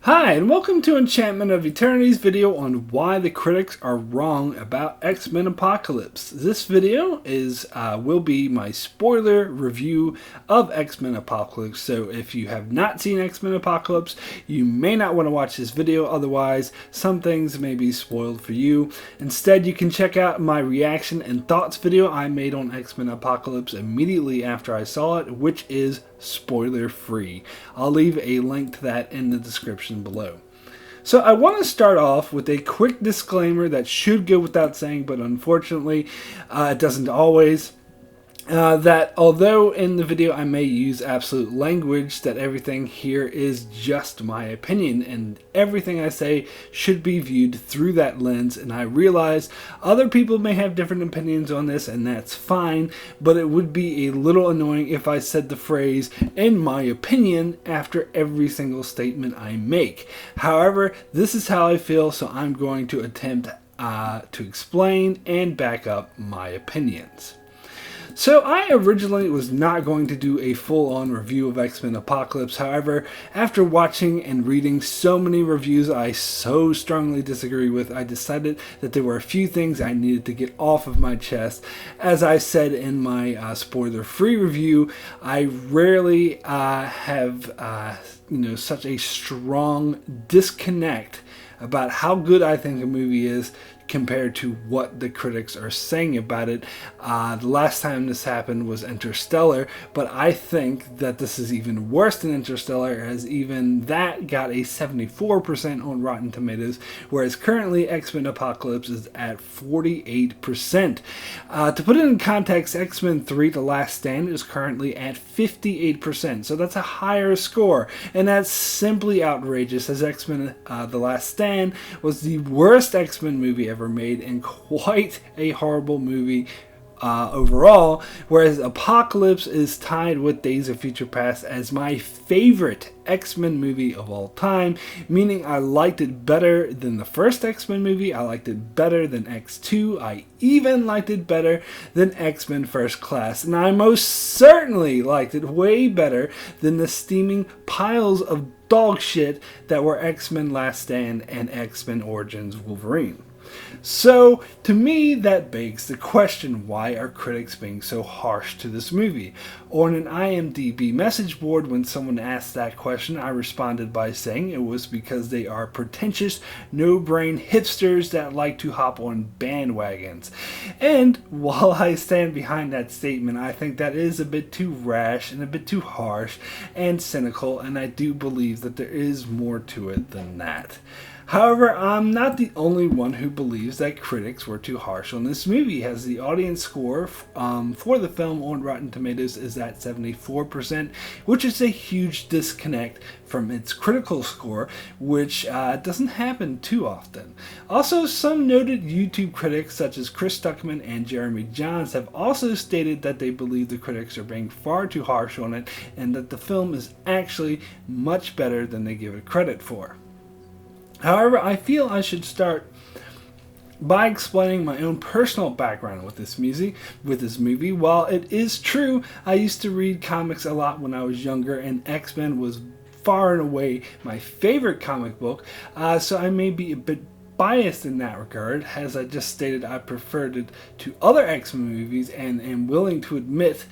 Hi, and welcome to Enchantment of Eternity's video on why the critics are wrong about X-Men Apocalypse. This video will be my spoiler review of X-Men Apocalypse, so if you have not seen X-Men Apocalypse, you may not want to watch this video, otherwise some things may be spoiled for you. Instead, you can check out my reaction and thoughts video I made on X-Men Apocalypse immediately after I saw it, which is spoiler free. I'll leave a link to that in the description below. So I want to start off with a quick disclaimer that should go without saying, but unfortunately it doesn't always. That although in the video I may use absolute language, that everything here is just my opinion, and everything I say should be viewed through that lens. And I realize other people may have different opinions on this, and that's fine, but it would be a little annoying if I said the phrase, "in my opinion," after every single statement I make. However, this is how I feel, so I'm going to attempt to explain and back up my opinions. So I originally was not going to do a full-on review of X-Men Apocalypse. However, after watching and reading so many reviews I so strongly disagree with, I decided that there were a few things I needed to get off of my chest. As I said in my spoiler-free review, I rarely have such a strong disconnect about how good I think a movie is compared to what the critics are saying about it. The last time this happened was Interstellar, but I think that this is even worse than Interstellar, as even that got a 74% on Rotten Tomatoes, whereas currently X-Men Apocalypse is at 48%. To put it in context, X-Men 3 The Last Stand is currently at 58%, so that's a higher score, and that's simply outrageous, as X-Men The Last Stand was the worst X-Men movie ever made, and quite a horrible movie overall, whereas Apocalypse is tied with Days of Future Past as my favorite X-Men movie of all time, meaning I liked it better than the first X-Men movie, I liked it better than X2, I even liked it better than X-Men First Class, and I most certainly liked it way better than the steaming piles of dog shit that were X-Men Last Stand and X-Men Origins Wolverine. So, to me, that begs the question, why are critics being so harsh to this movie? On an IMDb message board, when someone asked that question, I responded by saying it was because they are pretentious, no-brain hipsters that like to hop on bandwagons. And while I stand behind that statement, I think that is a bit too rash and a bit too harsh and cynical, and I do believe that there is more to it than that. However, I'm not the only one who believes that critics were too harsh on this movie, as the audience score for the film on Rotten Tomatoes is at 74%, which is a huge disconnect from its critical score, which doesn't happen too often. Also, some noted YouTube critics such as Chris Stuckman and Jeremy Johns have also stated that they believe the critics are being far too harsh on it, and that the film is actually much better than they give it credit for. However, I feel I should start by explaining my own personal background with this movie. While it is true, I used to read comics a lot when I was younger, and X-Men was far and away my favorite comic book, so I may be a bit biased in that regard. As I just stated, I preferred it to other X-Men movies, and am willing to admit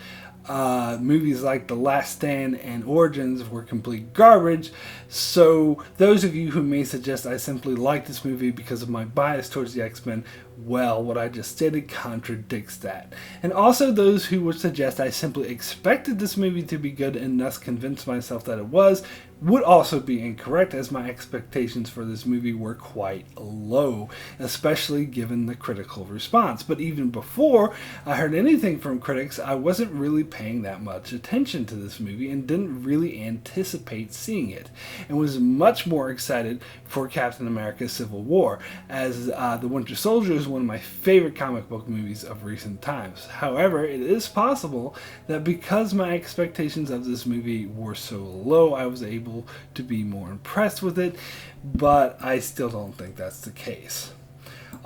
movies like The Last Stand and Origins were complete garbage. So those of you who may suggest I simply like this movie because of my bias towards the X-Men, well, what I just stated contradicts that. And also those who would suggest I simply expected this movie to be good and thus convinced myself that it was, would also be incorrect, as my expectations for this movie were quite low, especially given the critical response. But even before I heard anything from critics, I wasn't really paying that much attention to this movie and didn't really anticipate seeing it, and was much more excited for Captain America Civil War, as The Winter Soldier is one of my favorite comic book movies of recent times. However, it is possible that because my expectations of this movie were so low, I was able to be more impressed with it, but I still don't think that's the case.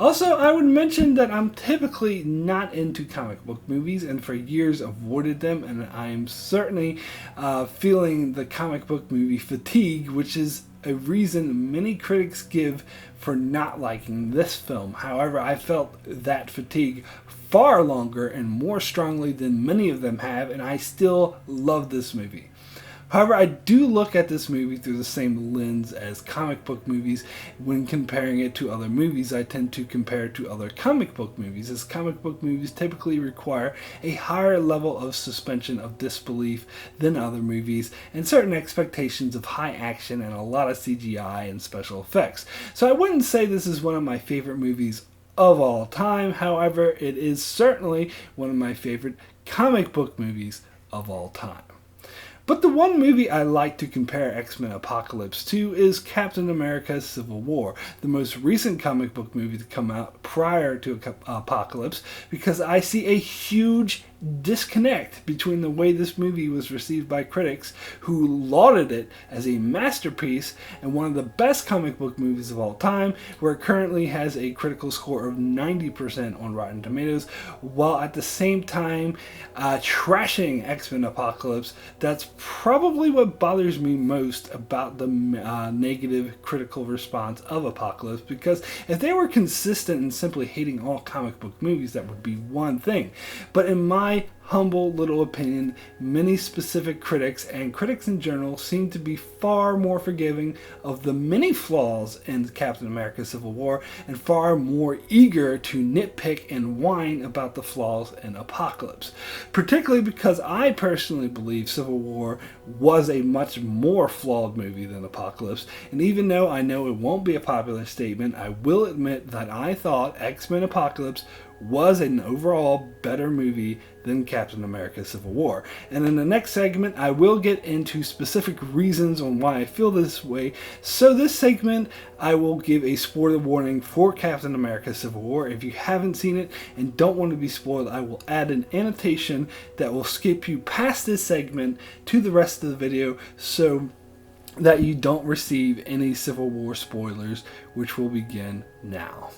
Also, I would mention that I'm typically not into comic book movies and for years avoided them, and I'm certainly feeling the comic book movie fatigue, which is a reason many critics give for not liking this film. However, I felt that fatigue far longer and more strongly than many of them have, and I still love this movie. However, I do look at this movie through the same lens as comic book movies. When comparing it to other movies, I tend to compare it to other comic book movies, as comic book movies typically require a higher level of suspension of disbelief than other movies, and certain expectations of high action and a lot of CGI and special effects. So I wouldn't say this is one of my favorite movies of all time. However, it is certainly one of my favorite comic book movies of all time. But the one movie I like to compare X-Men Apocalypse to is Captain America Civil War, the most recent comic book movie to come out prior to Apocalypse, because I see a huge disconnect between the way this movie was received by critics who lauded it as a masterpiece and one of the best comic book movies of all time, where it currently has a critical score of 90% on Rotten Tomatoes, while at the same time trashing X-Men Apocalypse. That's probably what bothers me most about the negative critical response of Apocalypse, because if they were consistent in simply hating all comic book movies, that would be one thing. But in my humble little opinion, many specific critics and critics in general seem to be far more forgiving of the many flaws in Captain America Civil War and far more eager to nitpick and whine about the flaws in Apocalypse. Particularly because I personally believe Civil War was a much more flawed movie than Apocalypse, and even though I know it won't be a popular statement, I will admit that I thought X-Men Apocalypse was an overall better movie than Captain America Civil War. And in the next segment, I will get into specific reasons on why I feel this way. So this segment, I will give a spoiler warning for Captain America Civil War. If you haven't seen it and don't want to be spoiled, I will add an annotation that will skip you past this segment to the rest of the video, so that you don't receive any Civil War spoilers, which will begin now.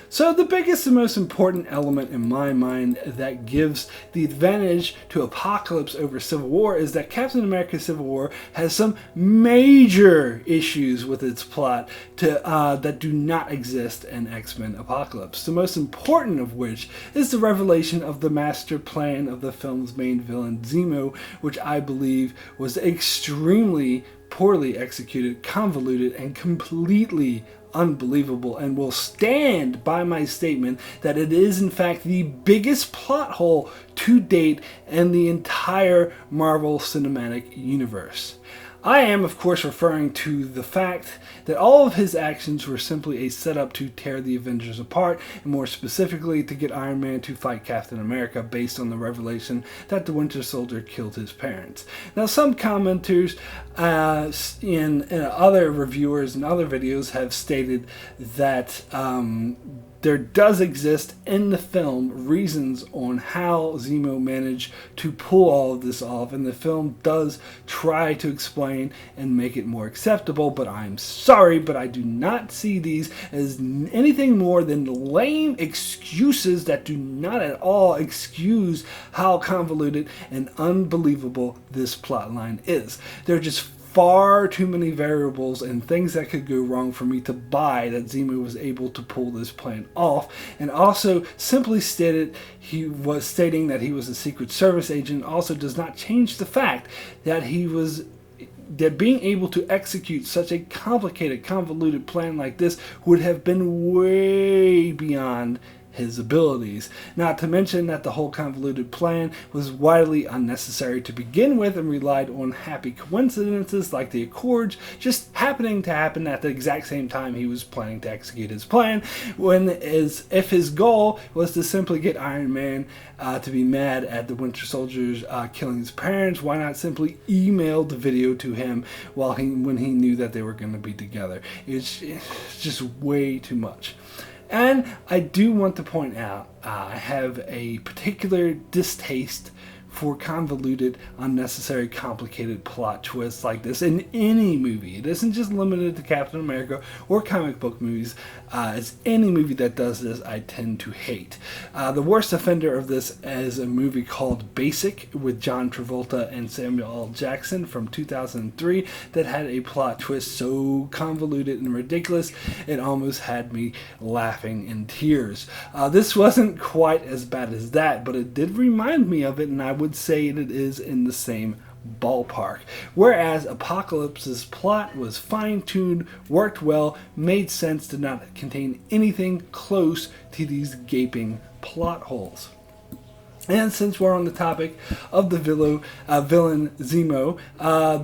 So the biggest and most important element in my mind that gives the advantage to Apocalypse over Civil War is that Captain America Civil War has some major issues with its plot that do not exist in X-Men Apocalypse. The most important of which is the revelation of the master plan of the film's main villain, Zemo, which I believe was extremely poorly executed, convoluted, and completely unbelievable, and will stand by my statement that it is in fact the biggest plot hole to date in the entire Marvel Cinematic Universe. I am, of course, referring to the fact that all of his actions were simply a setup to tear the Avengers apart, and more specifically to get Iron Man to fight Captain America based on the revelation that the Winter Soldier killed his parents. Now, some commenters in other reviewers and other videos have stated that there does exist in the film reasons on how Zemo managed to pull all of this off, and the film does try to explain and make it more acceptable, but I'm sorry, but I do not see these as anything more than lame excuses that do not at all excuse how convoluted and unbelievable this plotline is. They're just far too many variables and things that could go wrong for me to buy that Zemo was able to pull this plan off. And also, simply stating that he was a Secret Service agent also does not change the fact that being able to execute such a complicated, convoluted plan like this would have been way beyond his abilities. Not to mention that the whole convoluted plan was widely unnecessary to begin with and relied on happy coincidences like the Accords just happening to happen at the exact same time he was planning to execute his plan, if his goal was to simply get Iron Man to be mad at the Winter Soldiers killing his parents. Why not simply email the video to him when he knew that they were going to be together? It's just way too much. And I do want to point out, I have a particular distaste for convoluted, unnecessary, complicated plot twists like this in any movie. It isn't just limited to Captain America or comic book movies. It's any movie that does this I tend to hate. The worst offender of this is a movie called Basic with John Travolta and Samuel L. Jackson from 2003 that had a plot twist so convoluted and ridiculous it almost had me laughing in tears. This wasn't quite as bad as that, but it did remind me of it, and I would say it is in the same ballpark. Whereas Apocalypse's plot was fine-tuned, worked well, made sense, did not contain anything close to these gaping plot holes. And since we're on the topic of the villain Zemo,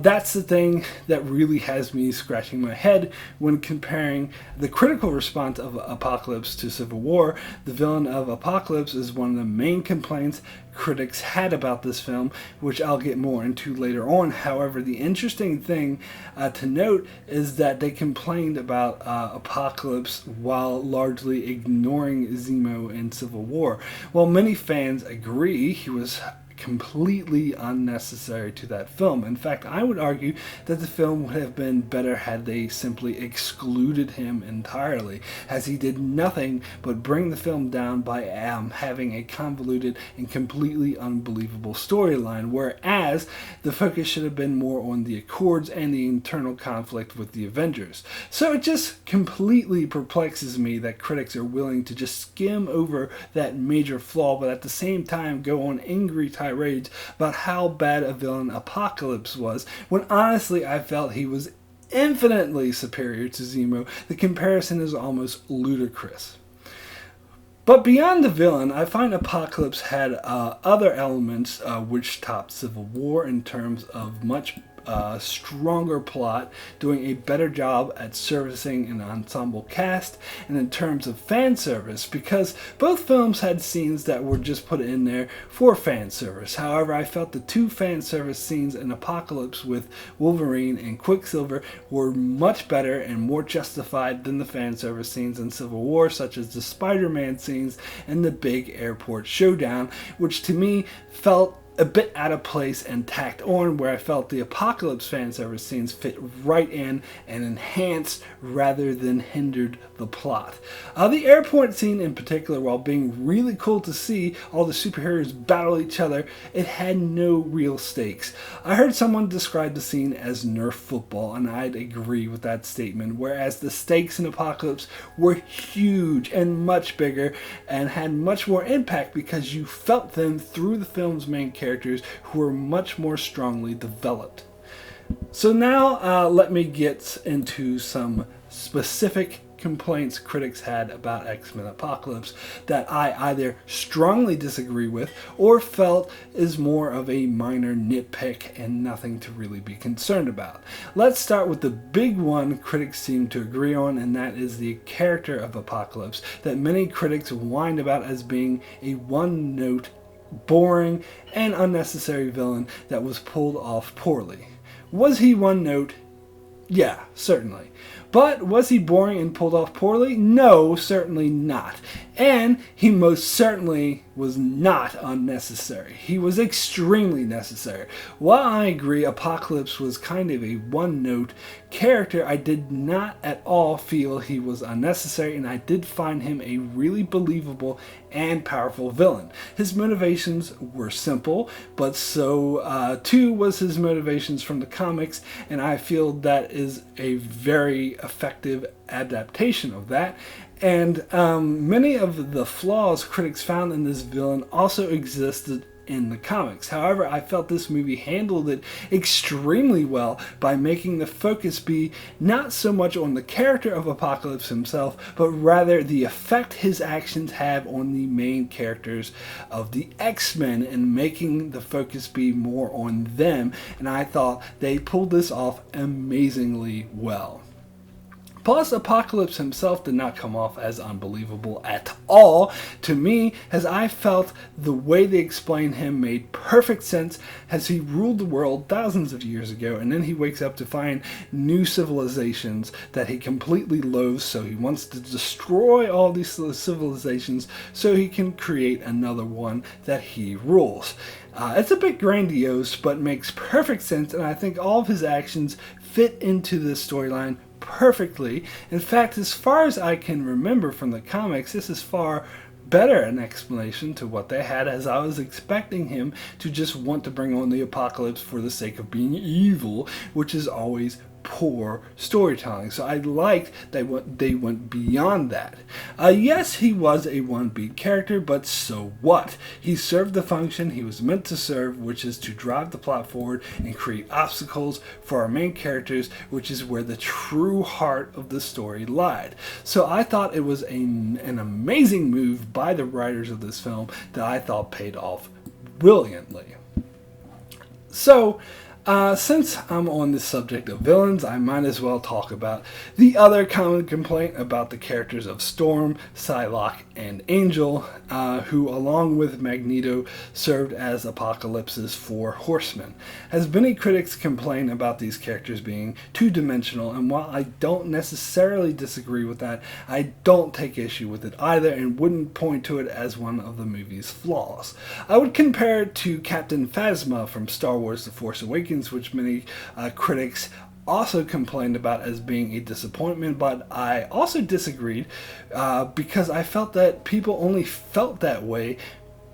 that's the thing that really has me scratching my head when comparing the critical response of Apocalypse to Civil War. The villain of Apocalypse is one of the main complaints critics had about this film, which I'll get more into later on. However, the interesting thing to note is that they complained about Apocalypse while largely ignoring Zemo in Civil War. While many fans agree he was completely unnecessary to that film. In fact, I would argue that the film would have been better had they simply excluded him entirely, as he did nothing but bring the film down by having a convoluted and completely unbelievable storyline, whereas the focus should have been more on the Accords and the internal conflict with the Avengers. So it just completely perplexes me that critics are willing to just skim over that major flaw, but at the same time go on angry tirades about how bad a villain Apocalypse was, when honestly I felt he was infinitely superior to Zemo. The comparison is almost ludicrous. But beyond the villain, I find Apocalypse had other elements which topped Civil War in terms of much stronger plot, doing a better job at servicing an ensemble cast, and in terms of fan service, because both films had scenes that were just put in there for fan service. However, I felt the two fan service scenes in Apocalypse with Wolverine and Quicksilver were much better and more justified than the fan service scenes in Civil War, such as the Spider-Man scenes and the big airport showdown, which to me felt a bit out of place and tacked on, where I felt the Apocalypse fan service scenes fit right in and enhanced rather than hindered the plot. The airport scene in particular, while being really cool to see all the superheroes battle each other, it had no real stakes. I heard someone describe the scene as Nerf football, and I'd agree with that statement, whereas the stakes in Apocalypse were huge and much bigger and had much more impact because you felt them through the film's main characters, who were much more strongly developed. So now let me get into some specific complaints critics had about X-Men Apocalypse that I either strongly disagree with or felt is more of a minor nitpick and nothing to really be concerned about. Let's start with the big one critics seem to agree on, and that is the character of Apocalypse that many critics whined about as being a one-note, boring, and unnecessary villain that was pulled off poorly. Was he one note? Yeah, certainly. But was he boring and pulled off poorly? No, certainly not. And he most certainly was not unnecessary. He was extremely necessary. While I agree Apocalypse was kind of a one-note character, I did not at all feel he was unnecessary, and I did find him a really believable and powerful villain. His motivations were simple, but so too was his motivations from the comics, and I feel that is a very effective adaptation of that. And many of the flaws critics found in this villain also existed in the comics. However, I felt this movie handled it extremely well by making the focus be not so much on the character of Apocalypse himself, but rather the effect his actions have on the main characters of the X-Men, and making the focus be more on them. And I thought they pulled this off amazingly well. Plus, Apocalypse himself did not come off as unbelievable at all to me, as I felt the way they explained him made perfect sense, as he ruled the world thousands of years ago, and then he wakes up to find new civilizations that he completely loathes, so he wants to destroy all these civilizations so he can create another one that he rules. It's a bit grandiose, but makes perfect sense, and I think all of his actions fit into this storyline perfectly. In fact, as far as I can remember from the comics, this is far better an explanation to what they had, as I was expecting him to just want to bring on the apocalypse for the sake of being evil, which is always poor storytelling. So I liked that they went beyond that. Yes, he was a one-beat character, but so what? He served the function he was meant to serve, which is to drive the plot forward and create obstacles for our main characters, which is where the true heart of the story lied. So I thought it was an amazing move by the writers of this film that I thought paid off brilliantly. So, since I'm on the subject of villains, I might as well talk about the other common complaint about the characters of Storm, Psylocke, and Angel, who, along with Magneto, served as Apocalypse's four horsemen. As many critics complain about these characters being two-dimensional, and while I don't necessarily disagree with that, I don't take issue with it either, and wouldn't point to it as one of the movie's flaws. I would compare it to Captain Phasma from Star Wars The Force Awakens, which many critics also complained about as being a disappointment, but I also disagreed because I felt that people only felt that way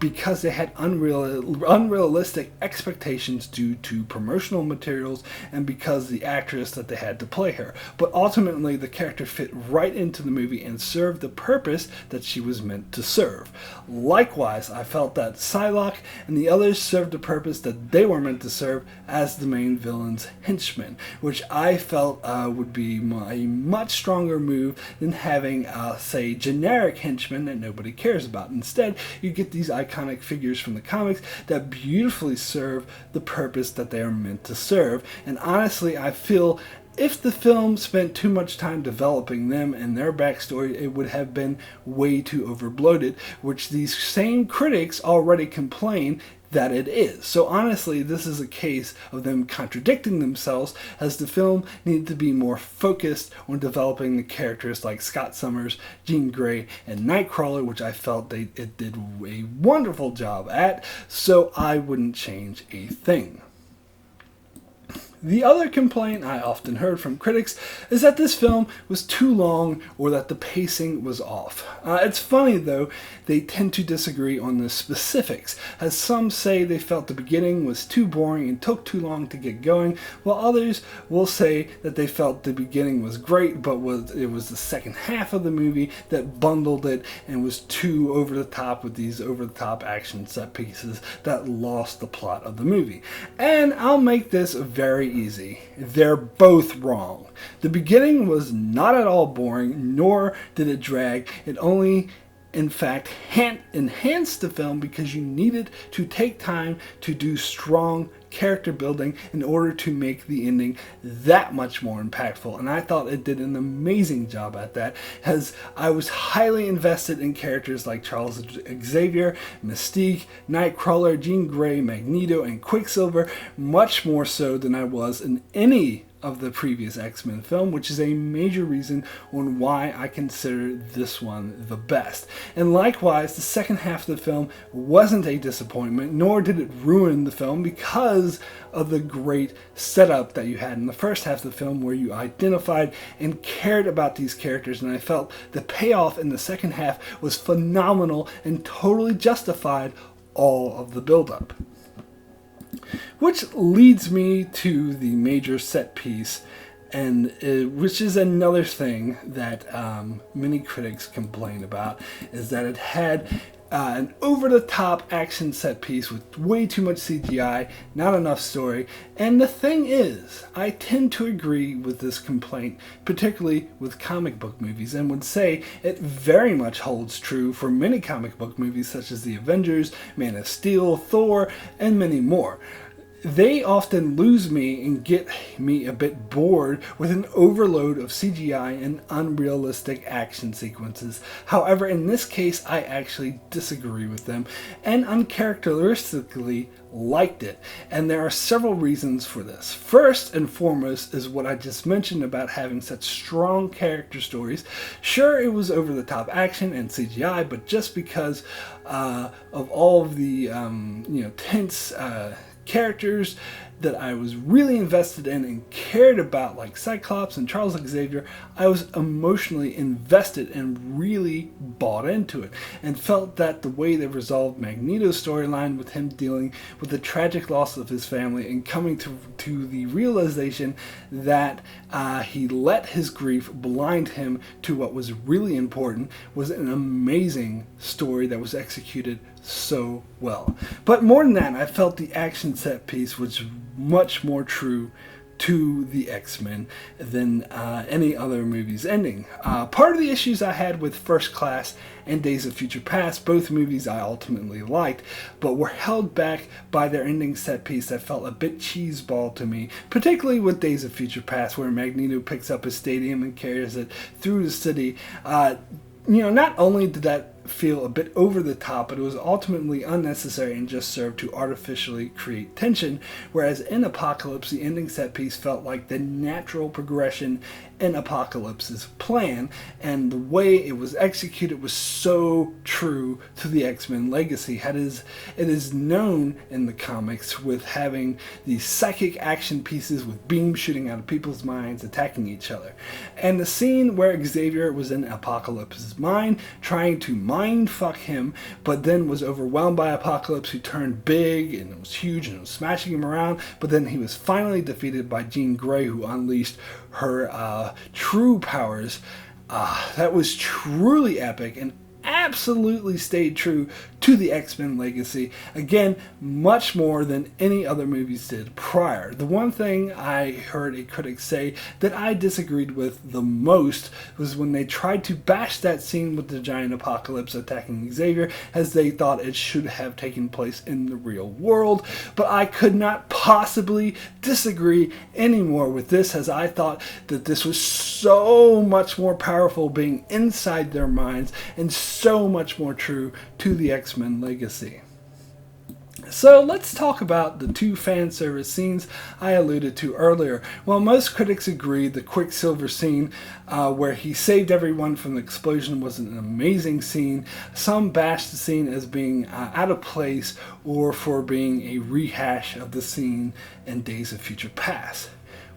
because they had unrealistic expectations due to promotional materials and because the actress that they had to play her. But ultimately, the character fit right into the movie and served the purpose that she was meant to serve. Likewise, I felt that Psylocke and the others served the purpose that they were meant to serve as the main villain's henchmen, which I felt would be a much stronger move than having, say, generic henchmen that nobody cares about. Instead, you get these iconic figures from the comics that beautifully serve the purpose that they are meant to serve. And honestly, I feel if the film spent too much time developing them and their backstory, it would have been way too overbloated, which these same critics already complain that it is. So honestly, this is a case of them contradicting themselves, as the film needed to be more focused on developing the characters like Scott Summers, Jean Grey, and Nightcrawler, which I felt it did a wonderful job at, so I wouldn't change a thing. The other complaint I often heard from critics is that this film was too long or that the pacing was off. It's funny though, they tend to disagree on the specifics, as some say they felt the beginning was too boring and took too long to get going, while others will say that they felt the beginning was great, but it was the second half of the movie that bundled it and was too over the top with these over the top action set pieces that lost the plot of the movie. And I'll make this very easy. They're both wrong. The beginning was not at all boring, nor did it drag. It only, in fact, enhanced the film because you needed to take time to do strong character building in order to make the ending that much more impactful. And I thought it did an amazing job at that, as I was highly invested in characters like Charles Xavier, Mystique, Nightcrawler, Jean Grey, Magneto, and Quicksilver, much more so than I was in any of the previous X-Men film, which is a major reason on why I consider this one the best. And likewise, the second half of the film wasn't a disappointment, nor did it ruin the film, because of the great setup that you had in the first half of the film, where you identified and cared about these characters, and I felt the payoff in the second half was phenomenal and totally justified all of the buildup. Which leads me to the major set piece, and which is another thing that many critics complain about, is that it had an over-the-top action set piece with way too much CGI, not enough story. And the thing is, I tend to agree with this complaint, particularly with comic book movies, and would say it very much holds true for many comic book movies such as The Avengers, Man of Steel, Thor, and many more. they often lose me and get me a bit bored with an overload of CGI and unrealistic action sequences. However, in this case, I actually disagree with them and uncharacteristically liked it. And there are several reasons for this. First and foremost is what I just mentioned about having such strong character stories. Sure, it was over the top action and CGI, but just because of all of the tense characters that I was really invested in and cared about, like Cyclops and Charles Xavier, I was emotionally invested and really bought into it, and felt that the way they resolved Magneto's storyline with him dealing with the tragic loss of his family and coming to the realization that he let his grief blind him to what was really important was an amazing story that was executed so well. But more than that, I felt the action set piece was much more true to the X-Men than any other movie's ending. Part of the issues I had with First Class and Days of Future Past, both movies I ultimately liked, but were held back by their ending set piece that felt a bit cheeseball to me, particularly with Days of Future Past, where Magneto picks up his stadium and carries it through the city. Not only did that feel a bit over the top, but it was ultimately unnecessary and just served to artificially create tension, whereas in Apocalypse, the ending set piece felt like the natural progression in Apocalypse's plan, and the way it was executed was so true to the X-Men legacy. It is known in the comics with having these psychic action pieces with beams shooting out of people's minds, attacking each other. And the scene where Xavier was in Apocalypse's mind, trying to mind fuck him, but then was overwhelmed by Apocalypse, who turned big and it was huge and was smashing him around, but then he was finally defeated by Jean Grey, who unleashed her true powers. That was truly epic and absolutely stayed true to the X-Men legacy. Again, much more than any other movies did prior. The one thing I heard a critic say that I disagreed with the most was when they tried to bash that scene with the giant Apocalypse attacking Xavier, as they thought it should have taken place in the real world. But I could not possibly disagree anymore with this, as I thought that this was so much more powerful being inside their minds and so much more true to the X-Men legacy. So let's talk about the two fan service scenes I alluded to earlier. While most critics agreed the Quicksilver scene where he saved everyone from the explosion was an amazing scene, some bashed the scene as being out of place or for being a rehash of the scene in Days of Future Past.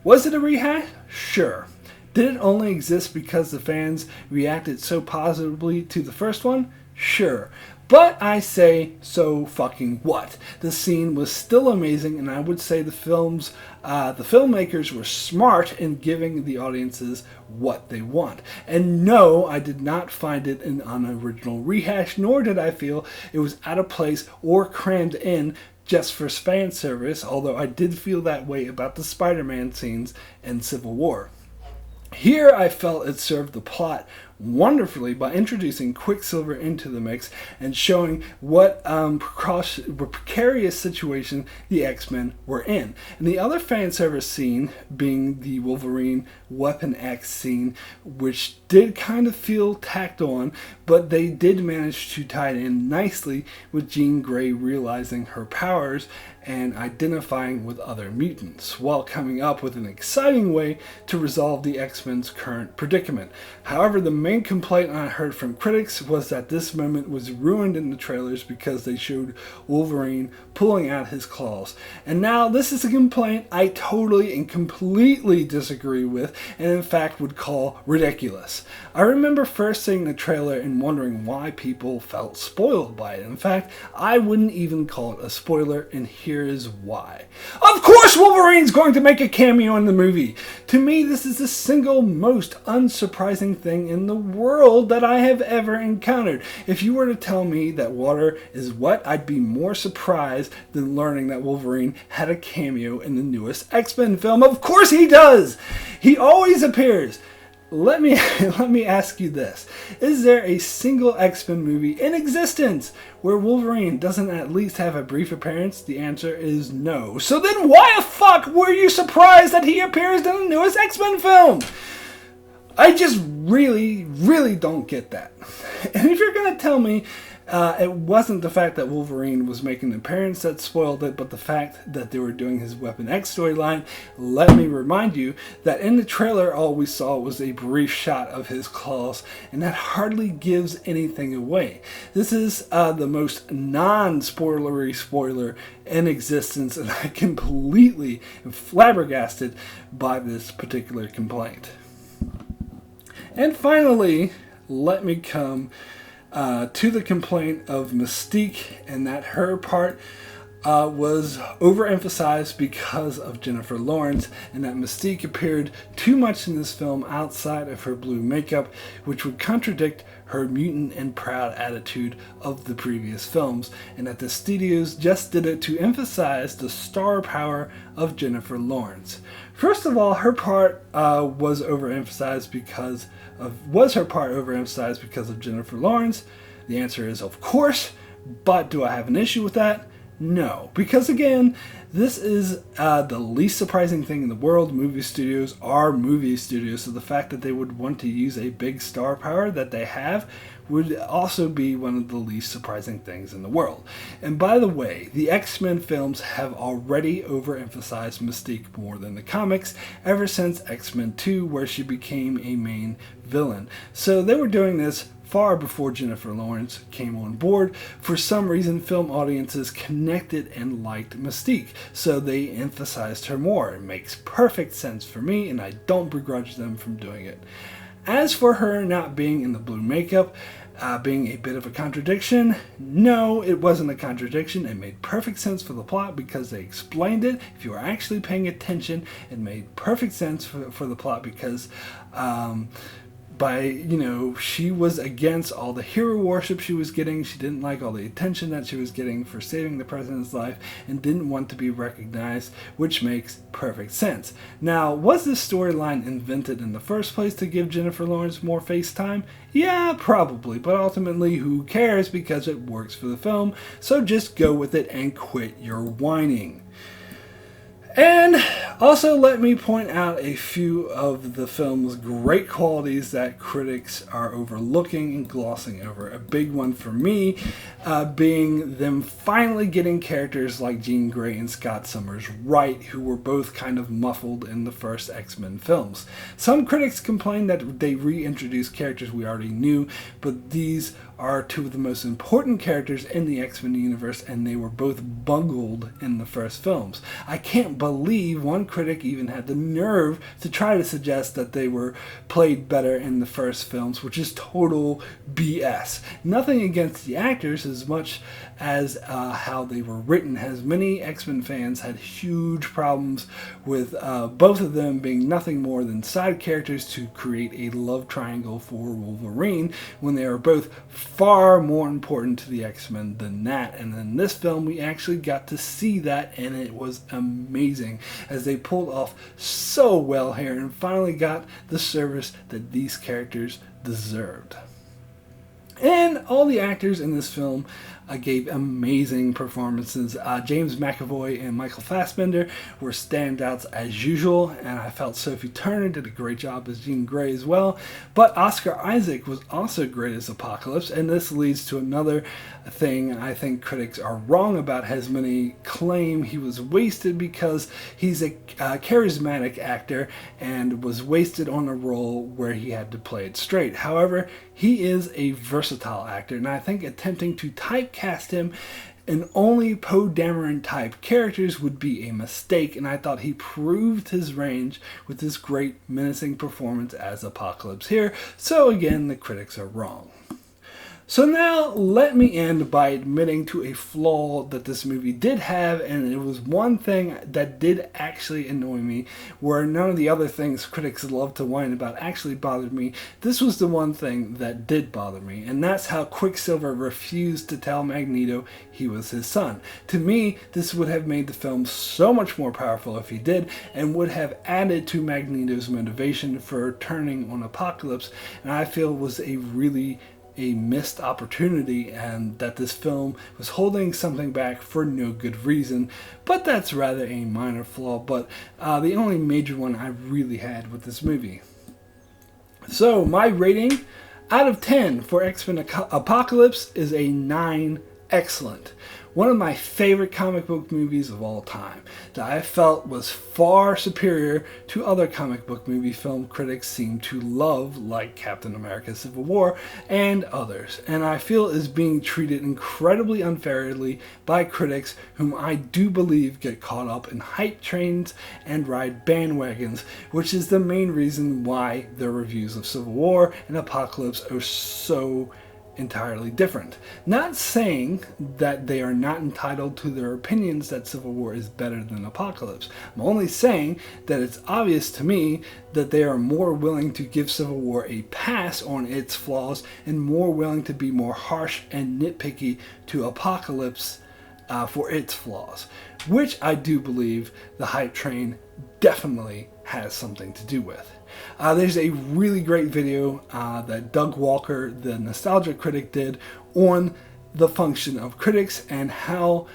Was it a rehash? Sure. Did it only exist because the fans reacted so positively to the first one? Sure. But I say, so fucking what? The scene was still amazing, and I would say the filmmakers were smart in giving the audiences what they want. And no, I did not find it an unoriginal rehash, nor did I feel it was out of place or crammed in just for fan service, although I did feel that way about the Spider-Man scenes in Civil War. Here I felt it served the plot wonderfully by introducing Quicksilver into the mix and showing what precarious situation the X-Men were in. And the other fan service scene being the Wolverine Weapon X scene, which did kind of feel tacked on, but they did manage to tie it in nicely with Jean Grey realizing her powers and identifying with other mutants, while coming up with an exciting way to resolve the X-Men's current predicament. However, the main complaint I heard from critics was that this moment was ruined in the trailers because they showed Wolverine pulling out his claws. And now this is a complaint I totally and completely disagree with, and in fact would call ridiculous. I remember first seeing the trailer and wondering why people felt spoiled by it. In fact, I wouldn't even call it a spoiler, and here is why. Of course Wolverine's going to make a cameo in the movie! To me, this is the single most unsurprising thing in the world that I have ever encountered. If you were to tell me that water is wet, I'd be more surprised than learning that Wolverine had a cameo in the newest X-Men film. Of course he does! He always appears. let me let me ask you this. Is there a single X-Men movie in existence where Wolverine doesn't at least have a brief appearance? The answer is no. So then why the fuck were you surprised that he appears in the newest X-Men film? I just really, really don't get that. And if you're going to tell me it wasn't the fact that Wolverine was making an appearance that spoiled it, but the fact that they were doing his Weapon X storyline, let me remind you that in the trailer all we saw was a brief shot of his claws, and that hardly gives anything away. This is the most non-spoilery spoiler in existence, and I completely am flabbergasted by this particular complaint. And finally, let me come to the complaint of Mystique, and that her part was overemphasized because of Jennifer Lawrence, and that Mystique appeared too much in this film outside of her blue makeup, which would contradict her mutant and proud attitude of the previous films, and that the studios just did it to emphasize the star power of Jennifer Lawrence. First of all, her part was overemphasized because of Jennifer Lawrence? The answer is of course, but do I have an issue with that? No, because again, this is the least surprising thing in the world. Movie studios are movie studios, so the fact that they would want to use a big star power that they have would also be one of the least surprising things in the world. And by the way, the X-Men films have already overemphasized Mystique more than the comics ever since X-Men 2, where she became a main villain. So they were doing this far before Jennifer Lawrence came on board. For some reason, film audiences connected and liked Mystique, so they emphasized her more. It makes perfect sense for me, and I don't begrudge them from doing it. As for her not being in the blue makeup, being a bit of a contradiction, no, it wasn't a contradiction. It made perfect sense for the plot because they explained it. If you were actually paying attention, it made perfect sense for the plot because she was against all the hero worship she was getting. She didn't like all the attention that she was getting for saving the president's life and didn't want to be recognized, which makes perfect sense. Now, was this storyline invented in the first place to give Jennifer Lawrence more face time? Yeah, probably, but ultimately who cares because it works for the film, so just go with it and quit your whining. And also let me point out a few of the film's great qualities that critics are overlooking and glossing over. A big one for me being them finally getting characters like Jean Grey and Scott Summers right, who were both kind of muffled in the first X-Men films. Some critics complained that they reintroduced characters we already knew, but these are two of the most important characters in the X-Men universe, and they were both bungled in the first films. I can't believe one critic even had the nerve to try to suggest that they were played better in the first films, which is total BS. Nothing against the actors as much as how they were written, as many X-Men fans had huge problems with both of them being nothing more than side characters to create a love triangle for Wolverine, when they are both far more important to the X-Men than that. And in this film we actually got to see that, and it was amazing as they pulled off so well here and finally got the service that these characters deserved. And all the actors in this film gave amazing performances. James McAvoy and Michael Fassbender were standouts as usual, and I felt Sophie Turner did a great job as Jean Grey as well. But Oscar Isaac was also great as Apocalypse, and this leads to another thing I think critics are wrong about. Has many claim he was wasted because he's a charismatic actor and was wasted on a role where he had to play it straight. However, he is a versatile actor, and I think attempting to typecast him in only Poe Dameron type characters would be a mistake, and I thought he proved his range with his great menacing performance as Apocalypse here. So again, the critics are wrong. So now let me end by admitting to a flaw that this movie did have, and it was one thing that did actually annoy me, where none of the other things critics love to whine about actually bothered me. This was the one thing that did bother me, and that's how Quicksilver refused to tell Magneto he was his son. To me, this would have made the film so much more powerful if he did, and would have added to Magneto's motivation for turning on Apocalypse, and I feel was a missed opportunity, and that this film was holding something back for no good reason. But that's rather a minor flaw, but the only major one I really had with this movie. So my rating out of 10 for X-Men Apocalypse is a 9 excellent. One of my favorite comic book movies of all time that I felt was far superior to other comic book movie film critics seem to love, like Captain America Civil War and others, and I feel is being treated incredibly unfairly by critics whom I do believe get caught up in hype trains and ride bandwagons, which is the main reason why their reviews of Civil War and Apocalypse are so entirely different. Not saying that they are not entitled to their opinions that Civil War is better than Apocalypse. I'm only saying that it's obvious to me that they are more willing to give Civil War a pass on its flaws and more willing to be more harsh and nitpicky to Apocalypse for its flaws, which I do believe the hype train definitely has something to do with. There's a really great video that Doug Walker, the nostalgia critic, did on the function of critics and how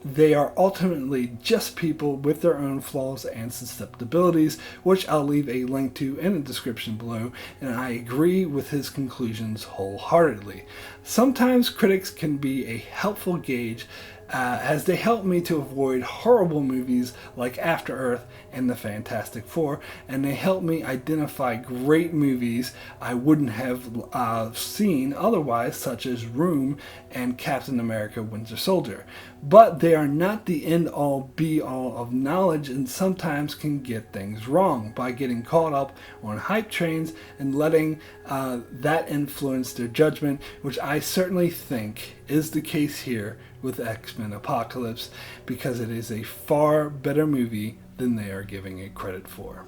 they are ultimately just people with their own flaws and susceptibilities, which I'll leave a link to in the description below, and I agree with his conclusions wholeheartedly. Sometimes critics can be a helpful gauge as they help me to avoid horrible movies like After Earth and the Fantastic Four, and they help me identify great movies I wouldn't have seen otherwise, such as Room and Captain America Winter Soldier. But they are not the end-all be-all of knowledge, and sometimes can get things wrong by getting caught up on hype trains and letting that influence their judgment, which I certainly think is the case here with X-Men Apocalypse, because it is a far better movie than they are giving it credit for.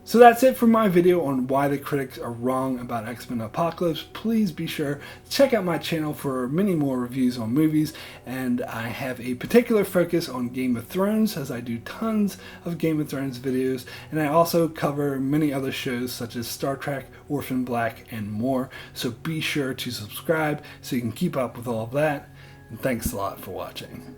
So that's it for my video on why the critics are wrong about X-Men Apocalypse. Please be sure to check out my channel for many more reviews on movies, and I have a particular focus on Game of Thrones, as I do tons of Game of Thrones videos, and I also cover many other shows such as Star Trek, Orphan Black, and more. So be sure to subscribe so you can keep up with all of that, and thanks a lot for watching.